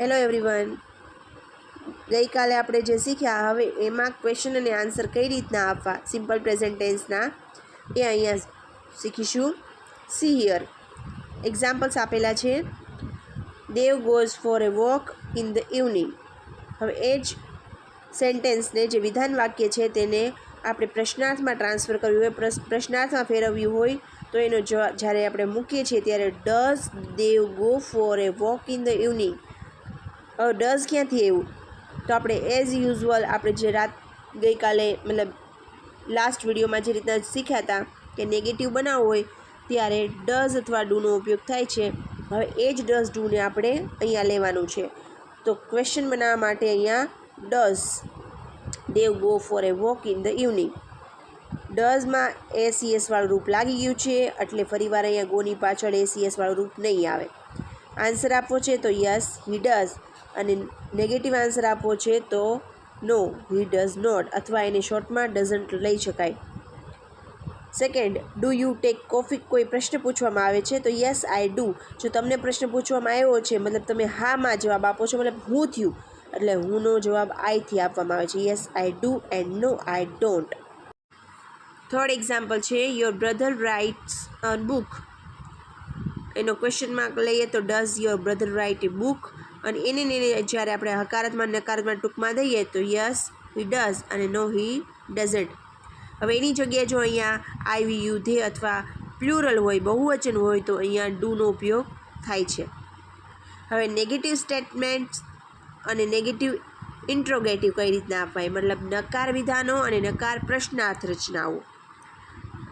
Hello everyone, ગઈકાલે આપણે જે શીખ્યા હવે એમાં ક્વેશ્ચન અને આન્સર કઈ રીતના આપવા સિમ્પલ પ્રેઝન્ટ ટેન્સના એ અહીંયા શીખીશું. સી હિયર એક્ઝામ્પલ્સ આપેલા છે. Dev goes for a walk in the evening. હવે એ જ સેન્ટેન્સને જે વિધાન વાક્ય છે તેને આપણે પ્રશ્નાર્થમાં ટ્રાન્સફર કર્યું હોય, પ્રશ્નાર્થમાં ફેરવ્યું હોય તો એનો જવાબ જ્યારે આપણે મૂકીએ છીએ ત્યારે does Dev go for a walk in the evening. હવે ડઝ ક્યાંથી આવ્યું? તો આપણે એઝ યુઝ્યુઅલ આપણે જે ગઈકાલે મતલબ લાસ્ટ વિડીયોમાં જે રીતના શીખ્યા હતા કે નેગેટિવ બનાવવું હોય ત્યારે ડઝ અથવા ડૂનો ઉપયોગ થાય છે. હવે એ જ ડઝ ડૂને આપણે અહીંયા લેવાનું છે. તો ક્વેશ્ચન બનાવવા માટે અહીંયા does Dev go for a walk in the evening. ડઝમાં એસીએસ વાળું રૂપ લાગી ગયું છે એટલે ફરીવાર અહીંયા ગોની પાછળ એસીએસ વાળું રૂપ નહીં આવે. આન્સર આપવો છે તો યસ હી ડઝ, અને નેગેટિવ આન્સર આપવો છે તો નો હી ડઝ નોટ, અથવા એને શોર્ટમાં ડઝન્ટ લઈ શકાય. Second, do you take coffee. કોઈ પ્રશ્ન પૂછવામાં આવે છે તો યસ આઈ ડુ. જો તમને પ્રશ્ન પૂછવામાં આવ્યો છે મતલબ તમે હામાં જવાબ આપો છો, મતલબ હું થયું એટલે હુંનો જવાબ આઈથી આપવામાં આવે છે. Yes I do and no I don't. Third example છે your brother writes a book. એનો ક્વેશ્ચન માર્ક લઈએ તો does your brother write a book, અને એને જ્યારે આપણે હકારાત્મક નકારાત્મક ટૂંકમાં દઈએ તો યસ હી ડઝ અને નો હી ડઝન્ટ. હવે એની જગ્યાએ જો અહીંયા આઈ વી યુ ધે અથવા પ્લુરલ હોય, બહુવચન હોય તો અહીંયા ડૂનો ઉપયોગ થાય છે. હવે નેગેટિવ સ્ટેટમેન્ટ્સ અને નેગેટિવ ઇન્ટ્રોગેટિવ કઈ રીતના અપાય, મતલબ નકાર વિધાનો અને નકાર પ્રશ્નાર્થ રચનાઓ.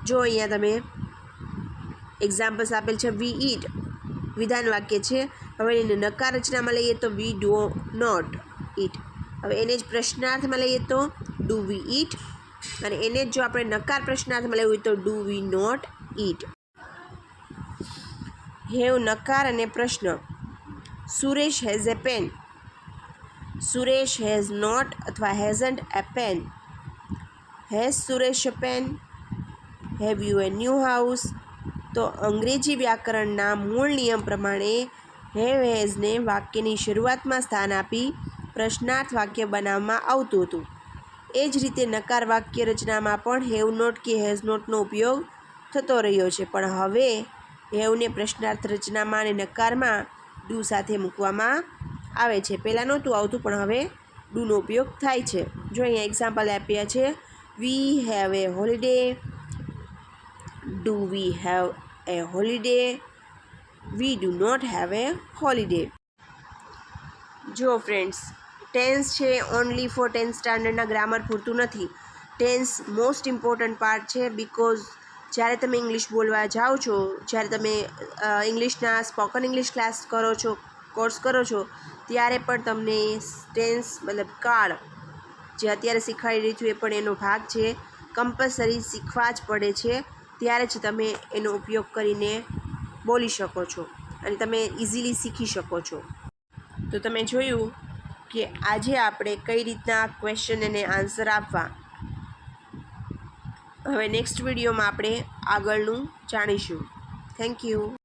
જો અહીંયા તમે એક્ઝામ્પલ્સ આપેલ છે. વી ઈટ વિધાન વાક્ય છે. હવે એને નકાર રચનામાં લઈએ તો વી ડુ નોટ ઈટ. હવે એને જ પ્રશ્નાર્થમાં લઈએ તો ડુ વી ઈટ, અને એને જ જો આપણે નકાર પ્રશ્નાર્થમાં લેવું હોય તો do we note it. Have નકાર અને પ્રશ્ન. Suresh has a pen. Suresh has not અથવા hasn't a pen. Has Suresh a pen? Have you a new house? તો અંગ્રેજી વ્યાકરણના મૂળ નિયમ પ્રમાણે હેવ હેઝને વાક્યની શરૂઆતમાં સ્થાન આપી પ્રશ્નાર્થ વાક્ય બનાવવામાં આવતું હતું. એ જ રીતે નકાર વાક્ય રચનામાં પણ હેવ નોટ કે હેઝ નોટનો ઉપયોગ થતો રહ્યો છે, પણ હવે હેવને પ્રશ્નાર્થ રચનામાં અને નકારમાં ડુ સાથે મૂકવામાં આવે છે. પહેલાં નહોતું આવતું પણ હવે ડુનો ઉપયોગ થાય છે. જો અહીંયા એક્ઝામ્પલ આપ્યા છે. We have a holiday. Do we have a holiday? We do not have a holiday. જો ફ્રેન્ડ્સ, ટેન્સ છે ઓનલી ફોર 10th સ્ટાન્ડર્ડના ગ્રામર પૂરતું નથી. ટેન્સ મોસ્ટ ઇમ્પોર્ટન્ટ પાર્ટ છે, બિકોઝ જ્યારે તમે ઇંગ્લિશ બોલવા જાઓ છો, જ્યારે તમે ઇંગ્લિશના સ્પોકન ઇંગ્લિશ ક્લાસ કરો છો, કોર્સ કરો છો, ત્યારે પણ તમને ટેન્સ મતલબ કાળ જે અત્યારે શીખવાડી રહી છું એ પણ એનો ભાગ છે. કમ્પલસરી શીખવા જ પડે છે, ત્યારે જ તમે એનો ઉપયોગ કરીને બોલી શકો છો અને તમે ઇઝીલી શીખી શકો છો. તો તમે જોયું કે આજે આપણે કઈ રીતના ક્વેશ્ચન અને આન્સર આપવા. હવે નેક્સ્ટ વિડીયોમાં આપણે આગળનું જાણીશું. Thank you.